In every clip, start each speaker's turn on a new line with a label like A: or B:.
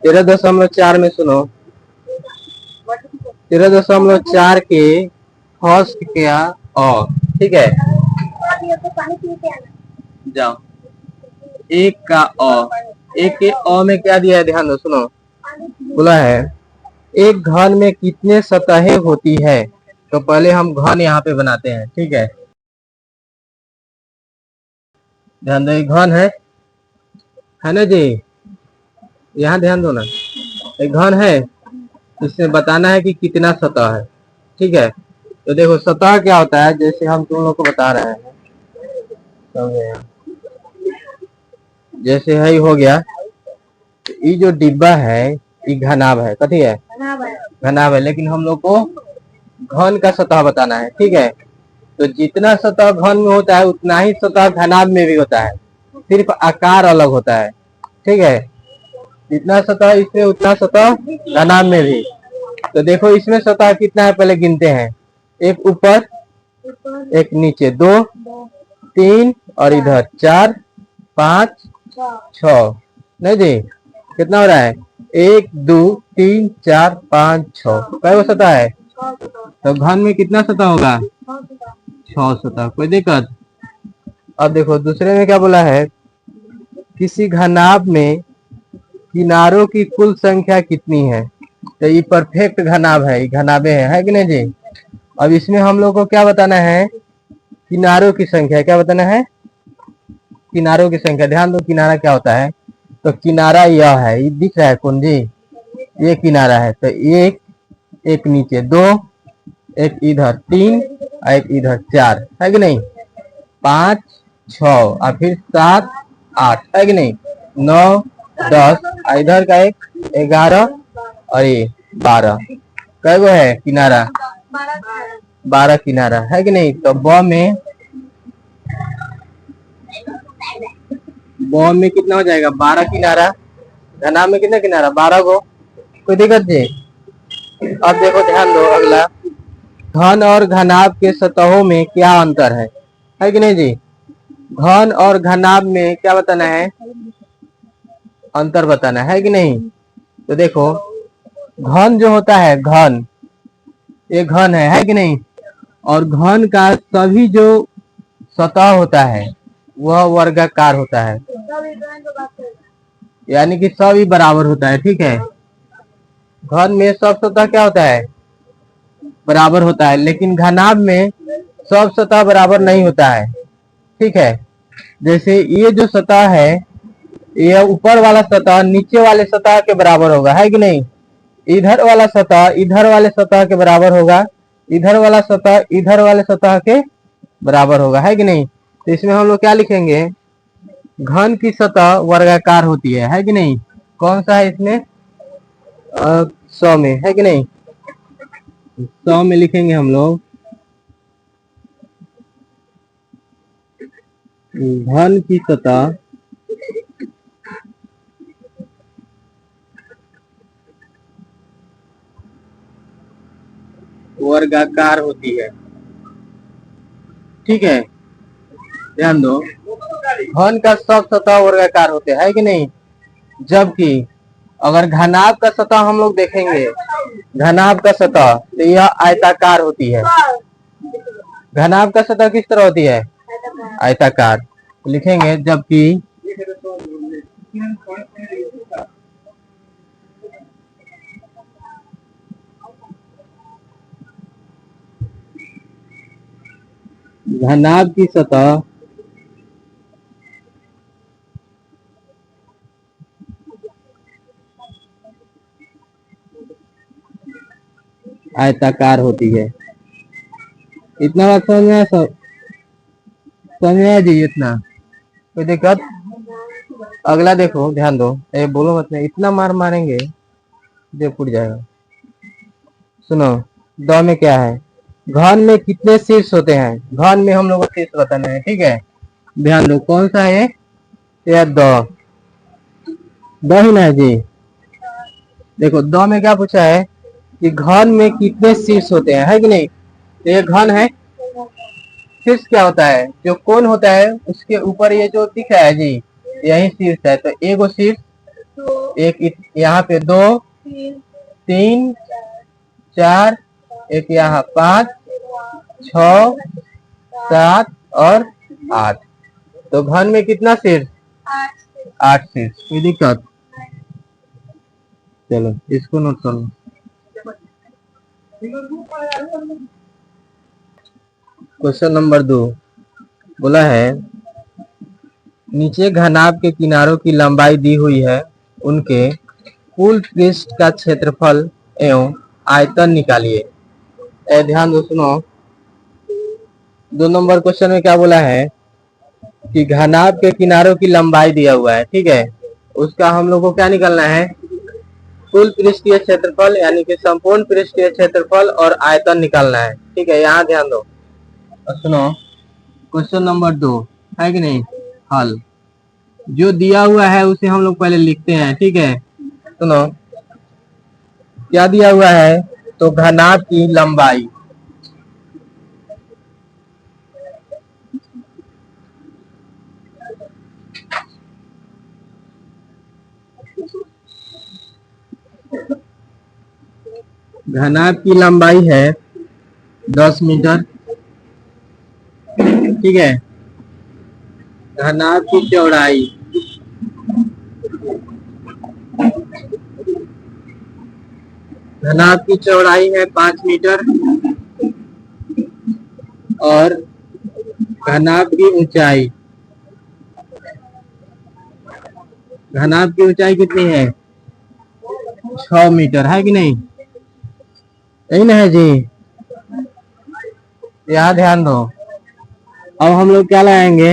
A: 13.4 में सुनो, 13.4 के फर्स्ट क्या अ, ठीक है। जाओ, एक का अ, एक के अ में क्या दिया है, ध्यान दो, सुनो। बोला है एक घन में कितने सतहें होती है। तो पहले हम घन यहाँ पे बनाते हैं, ठीक है। ध्यान दो, एक घन है ना जी, यहाँ ध्यान दो ना। एक घन है, इसमें बताना है कि कितना सतह है, ठीक है। तो देखो सतह क्या होता है, जैसे हम तुम लोग को बता रहे हैं, जैसे है हो गया, तो ये जो डिब्बा है ये घनाभ है, कथी है, घनाभ है। लेकिन हम लोग को घन का सतह बताना है, ठीक है। तो जितना सतह घन में होता है उतना ही सतह घनाभ में भी होता है, सिर्फ आकार अलग होता है, ठीक है। जितना सतह इसमें उतना सतह घनाभ में भी। तो देखो इसमें सतह कितना है, पहले गिनते हैं। एक ऊपर, एक नीचे, 2, 3 और इधर 4, 5, 6, नहीं जी, कितना हो रहा है, 1, 2, 3, 4, 5, 6, कै वो सतह है। तो घन में कितना सतह होगा, 6 सतह, कोई दिक्कत। अब देखो दूसरे में क्या बोला है, किसी घनाभ में किनारों की कुल संख्या कितनी है। तो ये परफेक्ट घनाभ है, ये घनाभे है कि नहीं जी। अब इसमें हम लोग को क्या बताना है, किनारों की संख्या, क्या बताना है, किनारों की संख्या। ध्यान दो किनारा क्या होता है, तो किनारा यह है, ये दिख रहा है कौन जी, ये किनारा है। तो एक नीचे 2, एक इधर 3 और एक इधर 4, है कि नहीं। 5, 6 और फिर 7, 8, है कि नहीं। 9, 10 और इधर का एक 11 और ये 12, कै गो है किनारा, 12 किनारा, है कि नहीं। तो ब में कितना हो जाएगा, 12 किनारा। घनाभ में कितना किनारा, 12 गो, कोई दिक्कत जी। अब देखो ध्यान दो अगला, घन और घनाभ के सतहों में क्या अंतर है कि नहीं जी। घन और घनाभ में क्या बताना है, अंतर बताना है कि नहीं। तो देखो घन जो होता है, घन, ये घन है कि नहीं। और घन का सभी जो सतह होता है वह वर्गाकार होता है, यानी कि सब ही बराबर होता है, ठीक है। घन में सब सतह क्या होता है, बराबर होता है। लेकिन घनाभ में सब सतह बराबर नहीं होता है, ठीक है। जैसे ये जो सतह है, ये ऊपर वाला सतह नीचे वाले सतह के बराबर होगा, है कि नहीं। इधर वाला सतह इधर वाले सतह के बराबर होगा, इधर वाला सतह इधर वाले सतह के बराबर होगा, है कि नहीं। तो इसमें हम लोग क्या लिखेंगे, घन की सतह वर्गाकार होती है कि नहीं। कौन सा है इसमें, 100 में, है कि नहीं। 100 में लिखेंगे हम लोग, घन की सतह वर्गाकार होती है, ठीक है। ध्यान दो, घन का सब सतह वर्गाकार होते हैं, है कि नहीं। जबकि अगर घनाभ का सतह हम लोग देखेंगे, घनाभ का सतह तो यह आयताकार होती है। घनाभ का सतह किस तरह होती है, आयताकार, लिखेंगे। जबकि घनाभ की सतह आयताकार होती है। इतना बात समझ में आया, समझ में आया जी इतना, कोई दिक्कत। अगला देखो, ध्यान दो, ए बोलो मत, नहीं इतना मार मारेंगे जो फूट जाएगा। सुनो, द में क्या है, घन में कितने शीर्ष होते हैं। घन में हम लोग को शीर्ष बताना है, ठीक है। ध्यान दो कौन सा है, या द ही ना है जी। देखो द में क्या पूछा है कि घन में कितने शीर्ष होते हैं, है कि नहीं। तो ये घन है। शीर्ष क्या होता है, जो कोण होता है उसके ऊपर ये जो दिख रहा है जी, यही शीर्ष है। तो एगो शीर्ष एक यहाँ पे 2, 3, 4, एक यहाँ 5, 6, 7 और 8। तो घन में कितना शीर्ष? 8 शीर्ष। कोई दिक्कत? चलो इसको नोट कर लो। क्वेश्चन नंबर 2 बोला है नीचे घनाभ के किनारों की लंबाई दी हुई है, उनके कुल पृष्ठ का क्षेत्रफल एवं आयतन निकालिए। ध्यान दो, सुनो। 2 नंबर क्वेश्चन में क्या बोला है कि घनाभ के किनारों की लंबाई दिया हुआ है, ठीक है। उसका हम लोग को क्या निकालना है? कुल पृष्ठीय क्षेत्रफल यानी कि संपूर्ण पृष्ठीय क्षेत्रफल और आयतन निकालना है, ठीक है। यहाँ ध्यान दो और सुनो। क्वेश्चन नंबर 2 है कि नहीं? हल जो दिया हुआ है उसे हम लोग पहले लिखते हैं, ठीक है। सुनो क्या दिया हुआ है, तो घनाभ की लंबाई है 10 मीटर, ठीक है। घनाभ की चौड़ाई है 5 मीटर और घनाभ की ऊंचाई कितनी है? 6 मीटर, है कि नहीं? यही ना है जी? यहाँ ध्यान दो। अब हम लोग क्या लगाएंगे?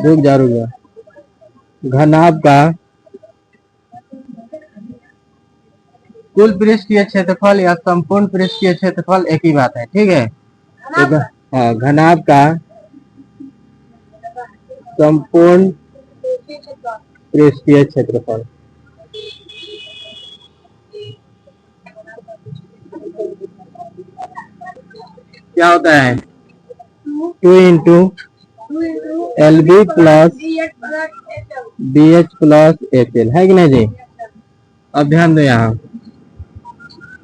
A: रुक जा। घनाभ का कुल पृष्ठीय क्षेत्रफल या संपूर्ण पृष्ठीय क्षेत्रफल एक ही बात है, ठीक है। तो घनाभ का संपूर्ण पृष्ठीय क्षेत्रफल क्या होता है? 2 into LB plus BH plus HL, है कि नहीं जी? अब ध्यान दो, यहाँ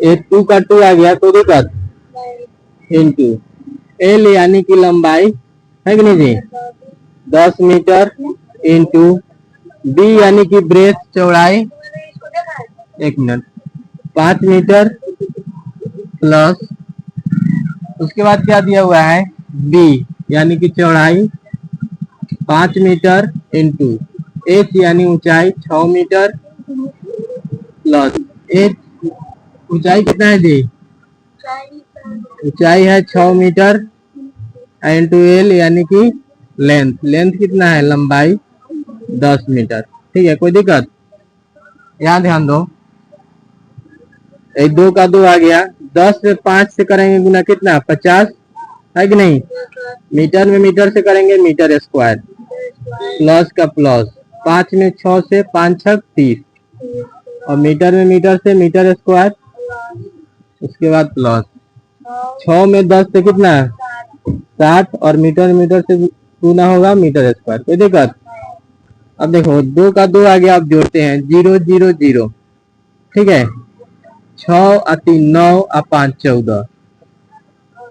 A: 2 का 2 आ गया, तो दिक्कत इंटू L यानी कि लंबाई, है कि नहीं जी? 10 मीटर इंटू B यानी कि ब्रेथ, चौड़ाई 1 मिनट 5 मीटर प्लस उसके बाद क्या दिया हुआ है? B यानी कि चौड़ाई 5 मीटर इंटू H यानी ऊंचाई 6 मीटर प्लस H ऊंचाई कितना है जी? ऊंचाई है 6 मीटर इंटू L यानी कि लेंथ कितना है? लंबाई 10 मीटर, ठीक है। कोई दिक्कत? यहाँ ध्यान दो, 2 का 2 आ गया, 10 से 5 से करेंगे गुना कितना? 50, है कि नहीं? मीटर में मीटर से करेंगे मीटर स्क्वायर प्लस का प्लस 5 में 6 से 5 6 30 और मीटर में मीटर से मीटर स्क्वायर, उसके बाद प्लस 6 में 10 से कितना? 60 और मीटर से गुना होगा मीटर स्क्वायर। कोई दिक्कत? अब देखो 2 का 2 आ गया, अब जोड़ते हैं 0 0 0, ठीक है। 6 और 3 9 और 5 14,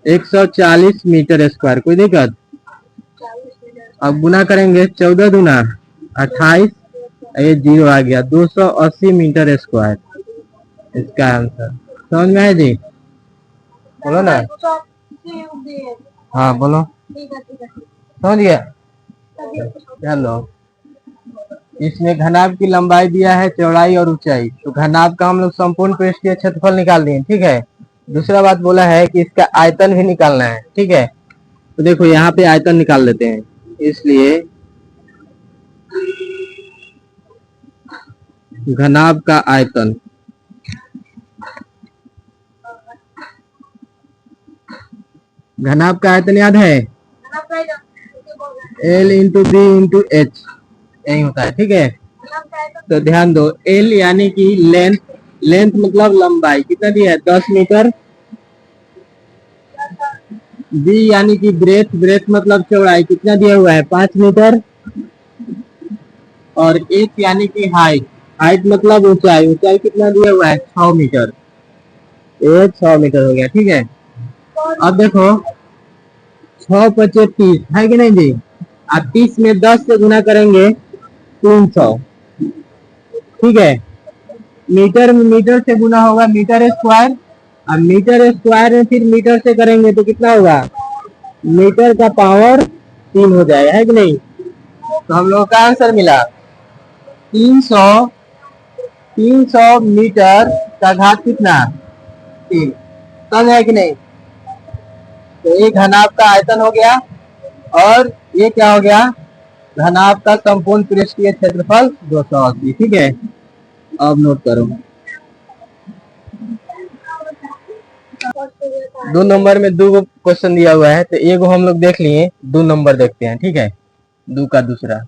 A: 140 मीटर स्क्वायर। कोई दिक्कत? अब गुना करेंगे 14 दूना 28, ये 0 आ गया, 280 मीटर स्क्वायर इसका आंसर। समझ में आया जी? बोलो ना। हाँ बोलो। समझ गया? चलो, इसमें घनाभ की लंबाई दिया है, चौड़ाई और ऊंचाई, तो घनाभ का हम लोग संपूर्ण पृष्ठीय क्षेत्रफल निकाल दिए, ठीक है। दूसरा बात बोला है कि इसका आयतन भी निकालना है, ठीक है। तो देखो यहाँ पे आयतन निकाल लेते हैं, इसलिए घनाभ का आयतन याद है? L into B into H यही होता है, ठीक है। तो ध्यान दो, L यानी कि लेंथ मतलब लंबाई कितना दिया है? 10 मीटर। B यानी कि ब्रेथ मतलब चौड़ाई कितना दिया हुआ है? 5 मीटर। और एच यानी कि हाइट, हाइट मतलब ऊंचाई, ऊंचाई कितना दिया हुआ है 6 मीटर, ये 6 मीटर हो गया। ठीक है, अब देखो 6×25 है कि नहीं जी, आप 30 में 10 से गुना करेंगे 300। ठीक है, मीटर में मीटर से गुना होगा मीटर स्क्वायर, अब मीटर स्क्वायर में फिर मीटर से करेंगे तो कितना होगा, मीटर का पावर 3 हो जाएगा, है कि नहीं। तो हम लोग का आंसर मिला 300 मीटर का घात कितना 3, समझ है कि नहीं। तो ये घनाभ का आयतन हो गया, और ये क्या हो गया, घनाभ का संपूर्ण पृष्ठीय क्षेत्रफल 280। ठीक है, अब नोट करो 2 नंबर में 2 क्वेश्चन दिया हुआ है, तो एक हम लोग देख लिए, 2 नंबर देखते हैं। ठीक है, 2 का दूसरा,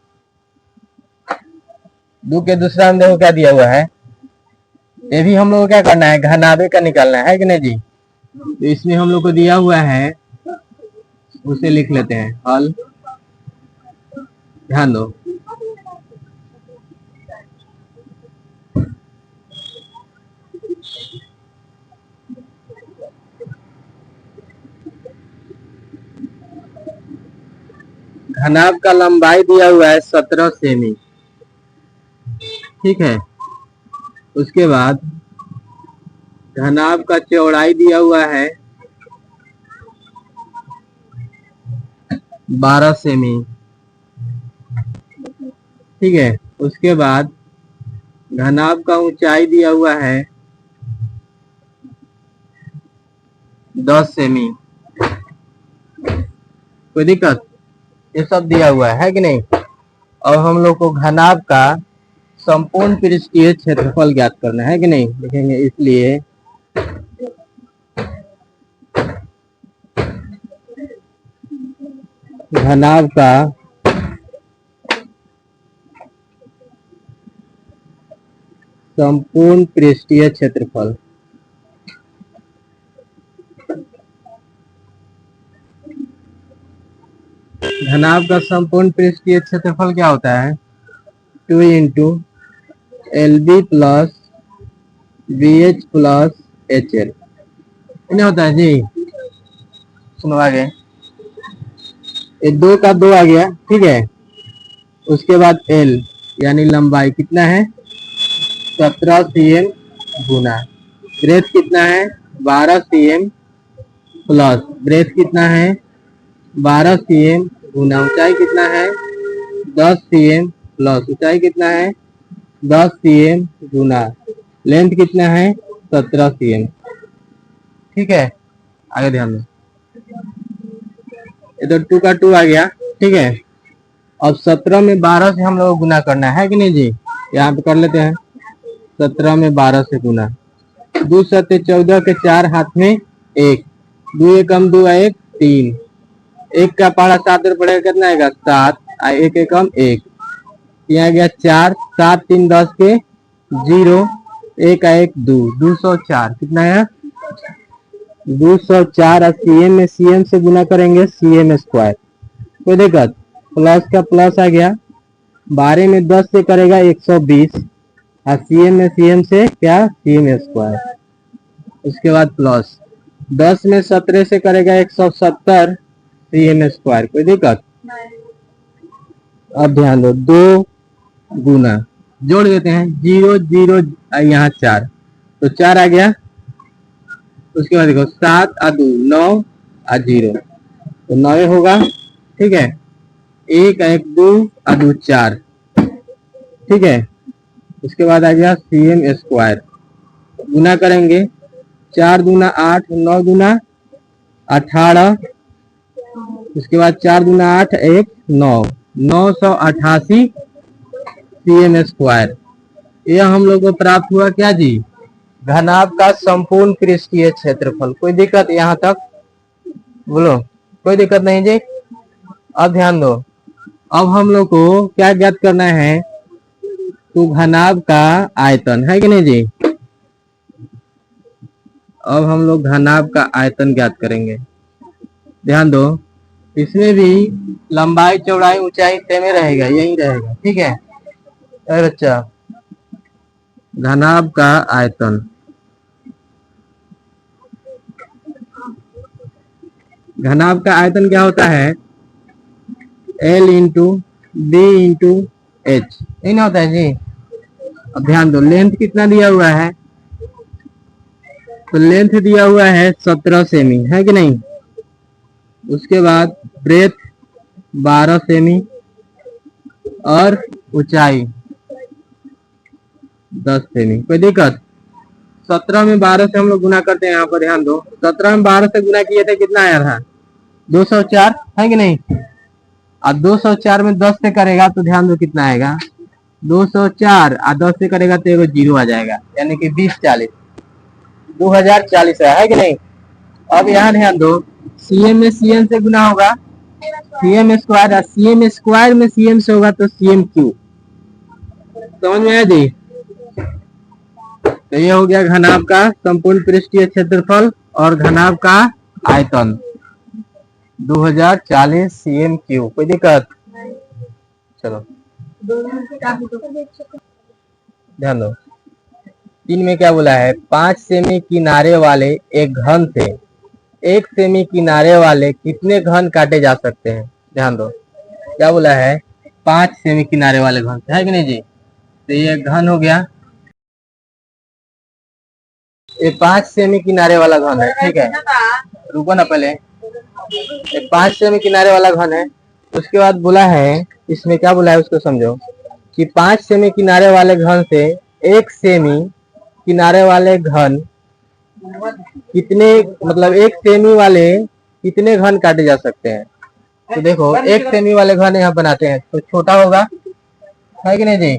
A: 2 के दूसरा में देखो क्या दिया हुआ है, ये भी हम लोग को क्या करना है, घनाभे का निकालना है कि नहीं जी। तो इसमें हम लोग को दिया हुआ है, उसे लिख लेते हैं हल, ध्यान दो। घनाभ का लंबाई दिया हुआ है 17 सेमी। ठीक है, उसके बाद घनाभ का चौड़ाई दिया हुआ है 12 सेमी। ठीक है, उसके बाद घनाभ का ऊंचाई दिया हुआ है 10 सेमी। कोई दिक्कत, ये सब दिया हुआ है कि नहीं। और हम लोग को घनाभ का संपूर्ण पृष्ठीय क्षेत्रफल ज्ञात करना है कि नहीं, लिखेंगे इसलिए घनाभ का संपूर्ण पृष्ठीय क्षेत्रफल, घनाभ का संपूर्ण पृष्ठीय क्षेत्रफल क्या होता है, 2 into LB plus BH plus HL, नहीं होता है जी। सुनो आगे, ये 2 का 2 आ गया। ठीक है, उसके बाद L यानी लंबाई कितना है 17 cm गुना, ब्रेथ कितना है 12 cm प्लस ब्रेथ कितना है 12 cm गुना ऊंचाई कितना है 10 cm प्लस ऊंचाई कितना है 10 cm गुना लेंथ कितना है 17 cm। ठीक है, आगे ध्यान दो, इधर 2 का 2 आ गया। ठीक है, अब 17 में 12 से हम लोग गुना करना है कि नहीं जी, यहाँ पे कर लेते हैं 17 में 12 से गुना, 2 सत्ते 14 के 4 हाथ में 1, 2 एकम 2 1 3, 1 का पहाड़ा 7 पड़ेगा कितना आएगा 7, 1 एकम 1, यहाँ गया 4, 7 3 10 के 0, 1 1 2, 204 कितना है 204। और CM में CM से गुना करेंगे CM स्क्वायर, कोई दिक्कत, प्लस का प्लस आ गया, 12 में 10 से करेगा 120, और CM में CM से क्या CM स्क्वायर, उसके बाद प्लस 10 में 17 से करेगा 170 CM स्क्वायर, कोई दिक्कत। अब ध्यान दो, 2 गुना जोड़ देते हैं 0 0, यहाँ 4 तो 4 आ गया, उसके बाद देखो 7 और 2 9 और 0 तो 9 होगा। ठीक है, 1 1 2 और 2 4। ठीक है, उसके बाद आ गया CM स्क्वायर, गुना करेंगे 4 दूना 8, 9 दूना 18, उसके बाद 4 दूना 8 1 9, 988 CM स्क्वायर। यह हम लोग को प्राप्त हुआ क्या जी, घनाभ का संपूर्ण पृष्ठीय क्षेत्रफल। कोई दिक्कत यहाँ तक, बोलो कोई दिक्कत नहीं जी। अब ध्यान दो, अब हम लोग को क्या ज्ञात करना है, तो घनाभ का आयतन है कि नहीं जी। अब हम लोग घनाभ का आयतन ज्ञात करेंगे, ध्यान दो, इसमें भी लंबाई चौड़ाई ऊंचाई सेम रहेगा, यही रहेगा। ठीक है, अरे बच्चा, घनाभ का आयतन, घनाभ का आयतन क्या होता है? L into B into H, नहीं ना होता है जी। अब ध्यान दो, लेंथ कितना दिया हुआ है? तो लेंथ दिया हुआ है 17 सेमी, है कि नहीं? उसके बाद ब्रेथ 12 सेमी और ऊंचाई 10 सेमी। कोई दिक्कत? 17 में 12 से हम लोग गुना करते हैं। यहाँ पर ध्यान दो, 17 में 12 से गुना किए थे, कितना आया था? 204, है कि नहीं? अब 204 में 10 से करेगा तो ध्यान दो कितना आएगा? 204 और 10 से करेगा तो एगो जीरो आ जाएगा, यानी कि 2040, 2040 है कि नहीं? अब यहाँ ध्यान दो, सीएम में सीएम से गुना होगा, सीएम स्क्वायर, सीएम स्क्वायर में सीएम से होगा तो सीएम क्यू। समझ में आया जी? तो ये हो गया घनाभ का संपूर्ण पृष्ठीय क्षेत्रफल और घनाभ का आयतन 2040 सीएम क्यू। कोई दिक्कत? चलो ध्यान दो, 3 में क्या बोला है? 5 सेमी किनारे वाले एक घन से 1 सेमी किनारे वाले कितने घन काटे जा सकते हैं? ध्यान दो, क्या बोला है? 5 सेमी किनारे वाले घन से, है कि नहीं जी? तो ये घन हो गया, ये 5 सेमी किनारे वाला घन है, ठीक है? रुको ना पहले, ये 5 सेमी किनारे वाला घन है। उसके बाद बोला है, इसमें क्या बोला है उसको समझो, कि 5 सेमी किनारे वाले घन से 1 सेमी किनारे वाले घन कितने, मतलब 1 सेमी वाले कितने घन काटे जा सकते हैं? तो देखो, 1 सेमी वाले घन यहाँ बनाते हैं तो छोटा होगा, है कि नहीं जी?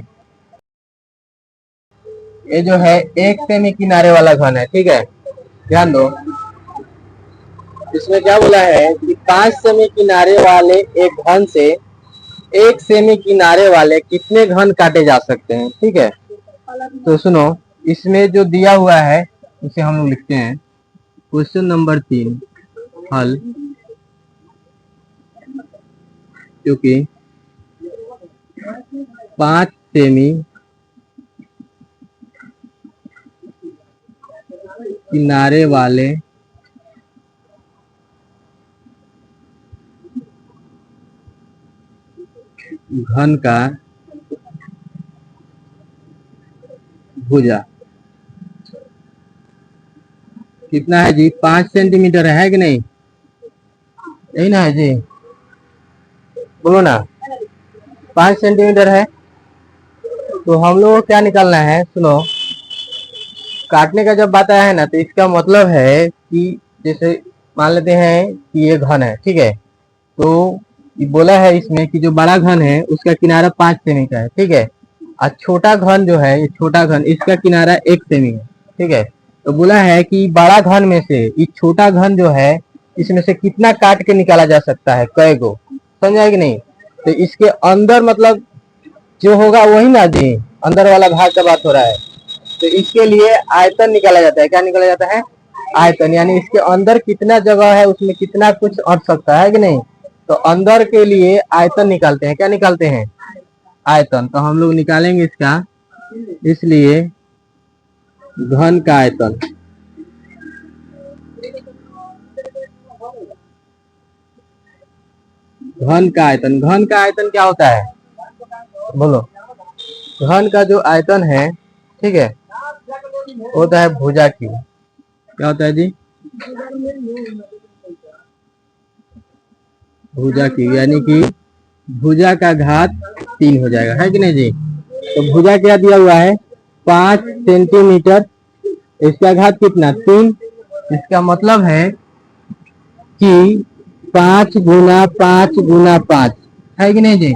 A: ये जो है 1 सेमी किनारे वाला घन है, ठीक है? ध्यान दो, इसमें क्या बोला है कि 5 सेमी किनारे वाले एक घन से 1 सेमी किनारे वाले कितने घन काटे जा सकते हैं, ठीक है? तो सुनो, इसमें जो दिया हुआ है उसे हम लोग लिखते हैं क्वेश्चन नंबर 3 हल, क्योंकि 5 सेमी किनारे वाले घन का भुजा कितना है जी? 5 सेंटीमीटर है कि नहीं? यही ना है जी, बोलो ना। 5 सेंटीमीटर है, तो हम लोग को क्या निकालना है? सुनो, काटने का जब बात आया है ना, तो इसका मतलब है कि जैसे मान लेते हैं कि ये घन है, ठीक है? तो ये बोला है इसमें कि जो बड़ा घन है उसका किनारा 5 सेमी का है, ठीक है? और छोटा घन जो है, ये छोटा घन, इसका किनारा 1 सेमी है, ठीक है? तो बोला है कि बड़ा घन में से ये छोटा घन जो है, इसमें से कितना काट के निकाला जा सकता है, कै गो? समझ कि नहीं? तो इसके अंदर मतलब जो होगा वही ना जी, अंदर वाला भाग का बात हो रहा है। तो इसके लिए आयतन निकाला जाता है। क्या निकाला जाता है? आयतन, यानी इसके अंदर कितना जगह है, उसमें कितना कुछ अट सकता है कि नहीं? तो अंदर के लिए आयतन निकालते हैं। क्या निकालते हैं? आयतन। तो हम लोग निकालेंगे इसका, इसलिए घन का आयतन, घन का आयतन, घन का आयतन क्या होता है बोलो? घन का जो आयतन है, ठीक है, होता है भुजा की। क्या होता है जी? भुजा की, यानी कि भुजा का घात 3 हो जाएगा, है कि नहीं जी? तो भुजा क्या दिया हुआ है? 5 सेंटीमीटर, इसका घात कितना? 3। इसका मतलब है कि 5 गुना 5 गुना 5, है कि नहीं जी?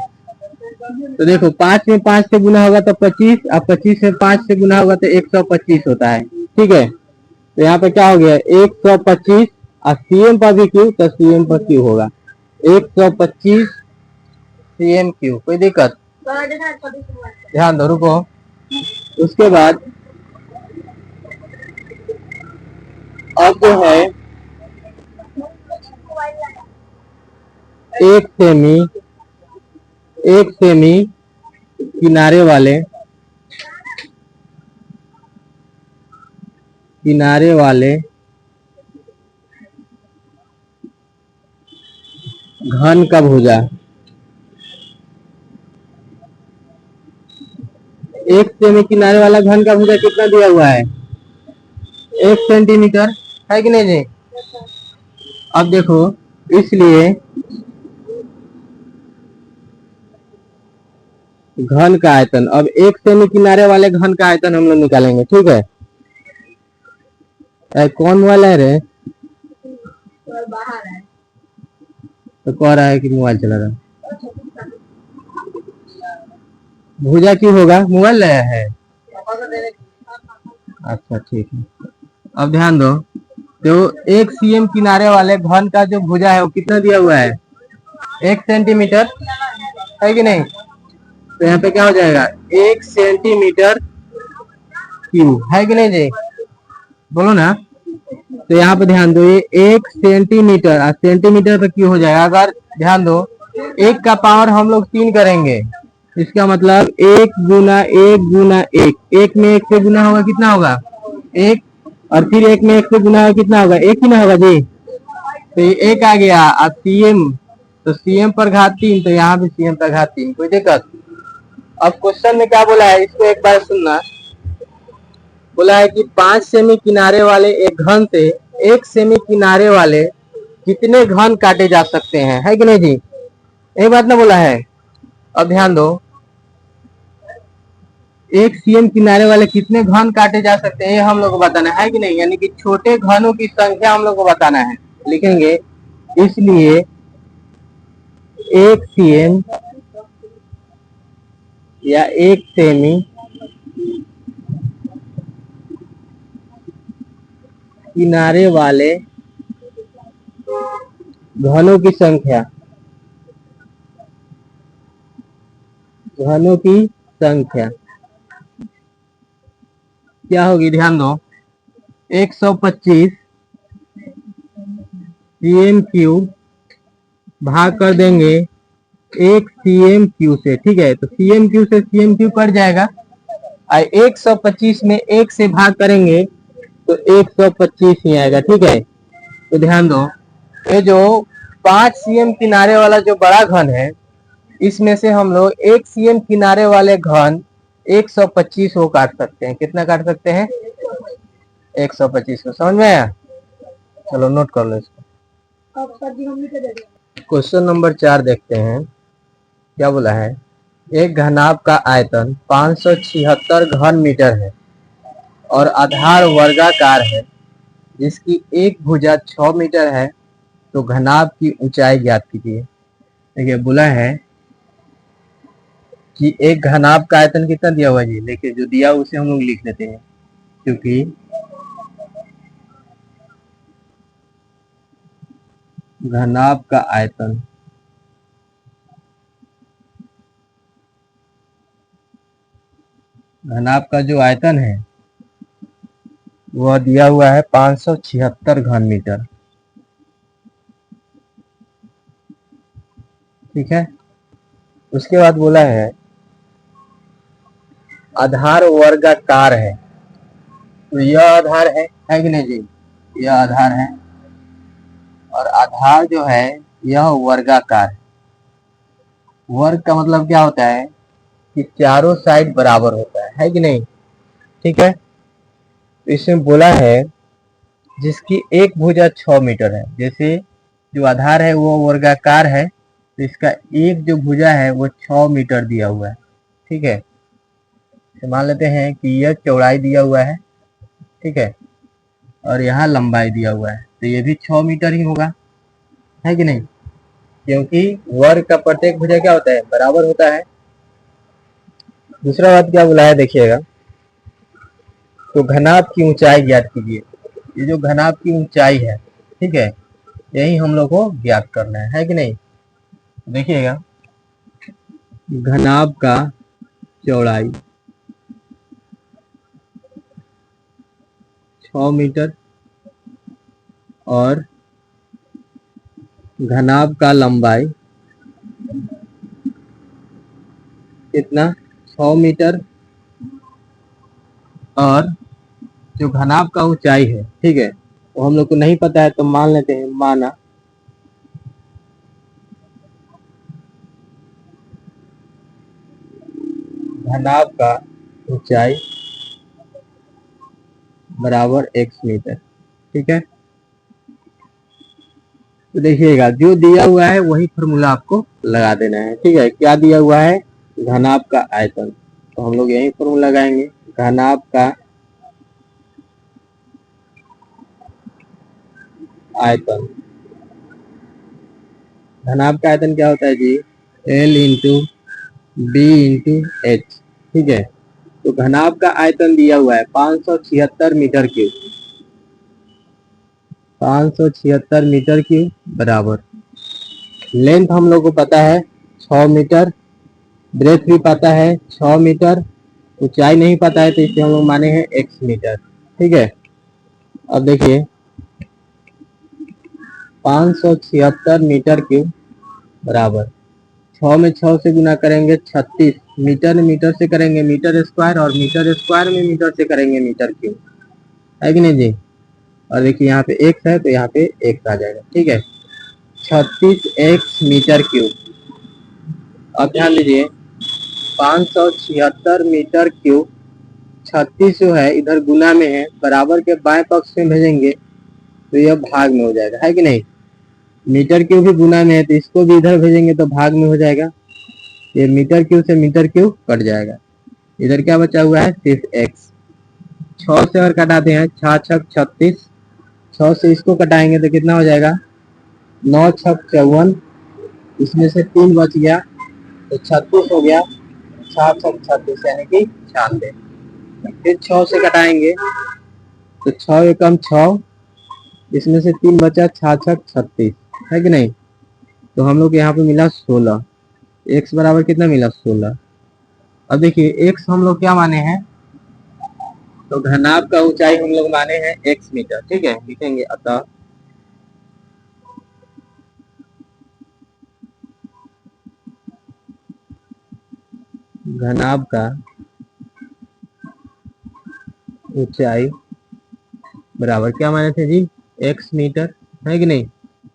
A: तो देखो, 5 में 5 से गुना होगा तो 25, और 25 में 5 से गुना होगा तो 125 होता है, ठीक है? तो यहाँ पे क्या हो गया? 125, और सीएम पर भी क्यू, तो सीएम पर क्यू होगा 125 सीएम क्यू। कोई दिक्कत? ध्यान दो, रुको। उसके बाद अब जो है 1 सेमी, 1 सेमी किनारे वाले घन का भुजा, एक सेमी किनारे वाला घन का भुजा कितना दिया हुआ है? 1 सेंटीमीटर, है कि नहीं जी? अब देखो, इसलिए घन का आयतन, अब 1 सेमी किनारे वाले घन का आयतन हम लोग निकालेंगे, ठीक है? कौन मोबाइल है रे? तो कह रहा है कि मोबाइल चला रहा है। भुजा की होगा, मोबाइल लाया है। अच्छा ठीक है, अब ध्यान दो। तो 1 cm किनारे वाले घन का जो भुजा है वो कितना दिया हुआ है? 1 सेंटीमीटर, है कि नहीं? तो यहाँ पे क्या हो जाएगा? 1 सेंटीमीटर क्यूब, है कि नहीं जी? बोलो ना। तो यहाँ पे ध्यान दो, ये 1 सेंटीमीटर और सेंटीमीटर पे क्यों हो जाएगा? अगर ध्यान दो, 1 का पावर हम लोग 3 करेंगे, इसका मतलब 1 गुना 1 गुना 1, 1 में 1 से गुना होगा, कितना होगा? 1, और फिर 1 में 1 से गुना होगा, कितना होगा? 1 ही ना होगा जी? तो ये 1 आ गया, अब सीएम, तो सीएम पर घात 3, तो यहाँ भी सीएम पर घात 3, कोई दिक्कत? अब क्वेश्चन में क्या बोला है, इसको एक बार सुनना। बोला है कि 5 सेमी किनारे वाले एक घन से 1 सेमी किनारे वाले कितने घन काटे जा सकते हैं, है कि नहीं जी? यही बात ना बोला है। अब ध्यान दो, 1 cm किनारे वाले कितने घन काटे जा सकते हैं, ये हम लोग को बताना है कि नहीं? यानी कि छोटे घनों की संख्या हम लोग को बताना है, लिखेंगे। इसलिए 1 cm या 1 सेमी किनारे वाले घनों की संख्या, घनों की संख्या क्या होगी? ध्यान दो, 125 cm क्यूब भाग कर देंगे 1 cm क्यूब से, ठीक है? तो cm क्यूब से cm क्यूब कट जाएगा, और 125 में 1 से भाग करेंगे तो 125 ही आएगा, ठीक है? तो ध्यान दो, ये जो 5 cm किनारे वाला जो बड़ा घन है, इसमें से हम लोग 1 cm किनारे वाले घन 125 को काट सकते हैं। कितना काट सकते हैं? 125 को। समझ में आया? चलो नोट कर लो इसको। क्वेश्चन नंबर 4 देखते हैं, क्या बोला है? एक घनाभ का आयतन 576 घन मीटर है और आधार वर्गाकार है, जिसकी एक भुजा 6 मीटर है, तो घनाभ की ऊंचाई ज्ञात कीजिए। देखिए, बोला है कि एक घनाभ का आयतन कितना दिया हुआ है जी? देखिए, जो दिया उसे हम लोग लिख लेते हैं, क्योंकि घनाभ का आयतन घनाभ का जो आयतन है वह दिया हुआ है 576 घन मीटर, ठीक है? उसके बाद बोला है आधार वर्गाकार है, तो यह आधार है कि नहीं जी? यह आधार है, और आधार जो है यह वर्गाकार है। वर्ग का मतलब क्या होता है कि चारों साइड बराबर होता है कि नहीं? ठीक है? तो इसमें बोला है जिसकी एक भुजा 6 मीटर है, जैसे जो आधार है वो वर्गाकार है, तो इसका एक जो भुजा है वो 6 मीटर दिया हुआ है, ठीक है? तो मान लेते हैं कि यह चौड़ाई दिया हुआ है, ठीक है, और यहाँ लंबाई दिया हुआ है, तो ये भी 6 मीटर ही होगा, है कि नहीं? क्योंकि वर्ग का प्रत्येक भुजा क्या होता है? बराबर होता है। दूसरा बात क्या बोला है, देखिएगा, तो घनाभ की ऊंचाई ज्ञात कीजिए। ये जो घनाभ की ऊंचाई है, ठीक है, यही हम लोग को ज्ञात करना है कि नहीं? देखिएगा, घनाभ का चौड़ाई 6 मीटर और घनाभ का लंबाई कितना? 100 मीटर और जो घनाभ का ऊंचाई है, ठीक है, तो हम लोग को नहीं पता है तो मान लेते हैं, माना घनाभ का ऊंचाई बराबर x मीटर, ठीक है। तो देखिएगा जो दिया हुआ है वही फॉर्मूला आपको लगा देना है, ठीक है। क्या दिया हुआ है? घनाभ का आयतन, तो हम लोग यही फॉर्मूला लगाएंगे, घनाभ का आयतन। घनाभ का आयतन क्या होता है जी? L into B into H, ठीक है। तो घनाभ का आयतन दिया हुआ है 576 मीटर क्यूब, 576 मीटर क्यूब बराबर लेंथ हम लोग को पता है 6 मीटर, ब्रेथ भी पता है 6 मीटर, ऊंचाई नहीं पता है तो इसे हम लोग माने हैं x मीटर, ठीक है। अब देखिए 576 मीटर क्यूब बराबर 6 में 6 से गुना करेंगे 36, मीटर मीटर से करेंगे मीटर स्क्वायर, और मीटर स्क्वायर में मीटर से करेंगे मीटर क्यूब, है कि नहीं जी। और देखिए यहाँ पे x है तो यहाँ पे x आ जाएगा, ठीक है। 36x metre cube. अब ध्यान दीजिए 576 मीटर क्यूब, 36 जो है इधर गुना में है, बराबर के बाएं पक्ष में भेजेंगे तो यह भाग में हो जाएगा, है कि नहीं। मीटर क्यूब भी गुना में है तो इसको भी इधर भेजेंगे तो भाग में हो जाएगा, ये मीटर क्यूब से मीटर क्यूब कट जाएगा, इधर क्या बचा हुआ है? सिर्फ x। 6 से अगर कटाते हैं 6 छक 36, 6 से इसको कटाएंगे तो कितना हो जाएगा? 9 छक 54, इसमें से 3 बच गया तो 36 हो गया, 6 छक 36 यानी कि 96। फिर 6 से कटाएंगे तो 6 एकम 6, इसमें से 3 बचा, 6 छक 36, है कि नहीं। तो हम लोग यहाँ पे मिला 16, x बराबर कितना मिला? 16। अब देखिए x हम लोग क्या माने हैं? तो घनाभ का ऊंचाई हम लोग माने हैं x मीटर, ठीक है। लिखेंगे अतः घनाभ का ऊंचाई बराबर क्या माने थे जी? x मीटर, है कि नहीं।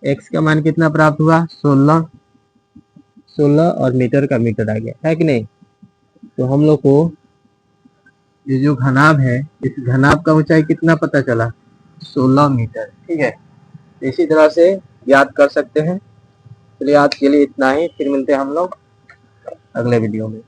A: x का मान कितना प्राप्त हुआ? 16, 16 और मीटर का मीटर आ गया, है कि नहीं। तो हम लोग को ये जो घनाभ है, इस घनाभ का ऊंचाई कितना पता चला? 16 मीटर, ठीक है। इसी तरह से याद कर सकते हैं। चलिए आज के लिए इतना ही, फिर मिलते हैं हम लोग अगले वीडियो में।